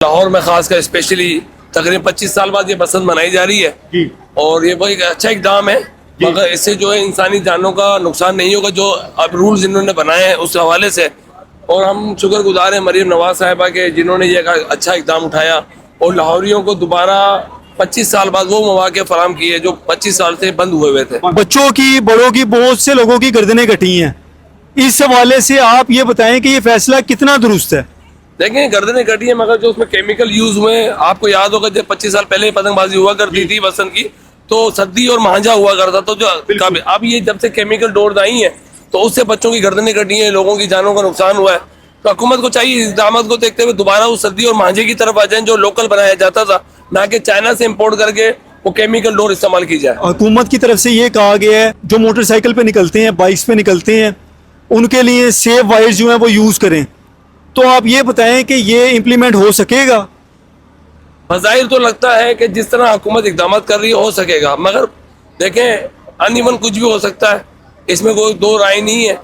لاہور میں خاص کر اسپیشلی تقریباً 25 سال بعد یہ بسنت منائی جا رہی ہے اور یہ بہت اچھا اقدام ہے، مگر اس سے جو ہے انسانی جانوں کا نقصان نہیں ہوگا جو اب رولز انہوں نے بنائے ہیں اس حوالے سے، اور ہم شکر گزار ہیں مریم نواز صاحبہ کے جنہوں نے یہ اچھا اقدام اٹھایا اور لاہوریوں کو دوبارہ 25 سال بعد وہ مواقع فراہم کیے جو 25 سال سے بند ہوئے تھے۔ بچوں کی، بڑوں کی، بہت سے لوگوں کی گردنیں کٹی ہیں، اس حوالے سے آپ یہ بتائیں کہ یہ فیصلہ کتنا درست ہے؟ دیکھیں گردنیں کٹی ہیں مگر جو اس میں کیمیکل یوز ہوئے ہیں، آپ کو یاد ہوگا جب 25 سال پہلے پتنگ بازی ہوا کرتی تھی بسنت کی تو سردی اور مہانجا ہوا کرتا تو جو اب یہ جب سے کیمیکل ڈورز آئی ہیں تو اس سے بچوں کی گردنیں کٹی ہیں، لوگوں کی جانوں کا نقصان ہوا ہے، تو حکومت کو چاہیے اقدامات کو دیکھتے ہوئے دوبارہ وہ سردی اور مہانجے کی طرف آ جائیں جو لوکل بنایا جاتا تھا، نہ کہ چائنا سے امپورٹ کر کے وہ کیمیکل ڈور استعمال کی جائے۔ حکومت کی طرف سے یہ کہا گیا ہے جو موٹر سائیکل پہ نکلتے ہیں، بائکس پہ نکلتے ہیں، ان کے لیے سیف وائر جو ہیں وہ یوز کریں، تو آپ یہ بتائیں کہ یہ امپلیمنٹ ہو سکے گا؟ بظاہر تو لگتا ہے کہ جس طرح حکومت اقدامات کر رہی ہے ہو سکے گا، مگر دیکھیں ان ایون کچھ بھی ہو سکتا ہے، اس میں کوئی دو رائے نہیں ہے،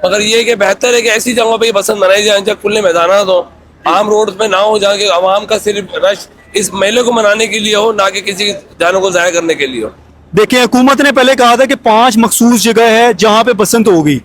مگر یہ کہ بہتر ہے کہ ایسی جگہوں پہ بسنت منائی جائیں جب کھلے میدانات ہوں، عام روڈ پہ نہ ہو جہاں کہ عوام کا صرف رش اس میلے کو منانے کے لیے ہو، نہ کہ کسی جانوں کو ضائع کرنے کے لیے ہو۔ دیکھیں حکومت نے پہلے کہا تھا کہ 5 مخصوص جگہ ہے جہاں پہ بسنت ہوگی،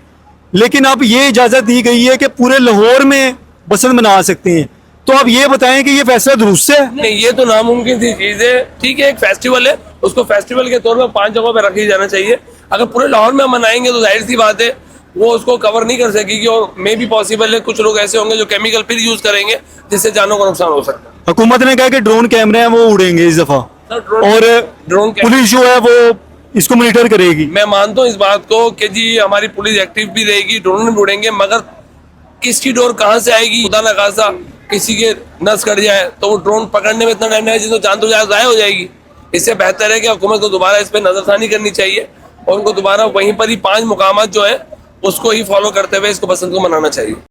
لیکن اب یہ اجازت دی گئی ہے کہ پورے لاہور میں بسنت منا سکتے ہیں، تو آپ یہ بتائیں کہ یہ فیصلہ درست ہے؟ نہیں، یہ تو ناممکن سی چیز ہے، ٹھیک ہے ایک فیسٹیول ہے، اس کو فیسٹیول کے طور پر 5 جگہوں پہ رکھی جانا چاہیے، اگر پورے لاہور میں منائیں گے تو ظاہر سی بات ہے وہ اس کو کور نہیں کر سکے گی، اور مے بھی پاسبل ہے کچھ لوگ ایسے ہوں گے جو کیمیکل پھر یوز کریں گے جس سے جانوں کا نقصان ہو سکتا ہے۔ حکومت نے کہا کہ ڈرون کیمرے ہیں وہ اڑیں گے اس دفعہ، اور ڈرون پولیس جو ہے وہ اس کو مانیٹر کرے گی۔ میں مانتا ہوں اس بات کو کہ جی ہماری پولیس ایکٹیو بھی رہے گی، ڈرون بھی اڑیں گے، مگر کس کی ڈور کہاں سے آئے گی، خدا نہ خاصا کسی کے نس کٹ جائے تو وہ ڈرون پکڑنے میں اتنا ٹائم ہے جس کو جان تو ضائع ہو جائے گی۔ اس سے بہتر ہے کہ حکومت کو دوبارہ اس پہ نظر ثانی کرنی چاہیے اور ان کو دوبارہ وہیں پر ہی 5 مقامات جو ہیں اس کو ہی فالو کرتے ہوئے اس کو بسنت کو منانا چاہیے۔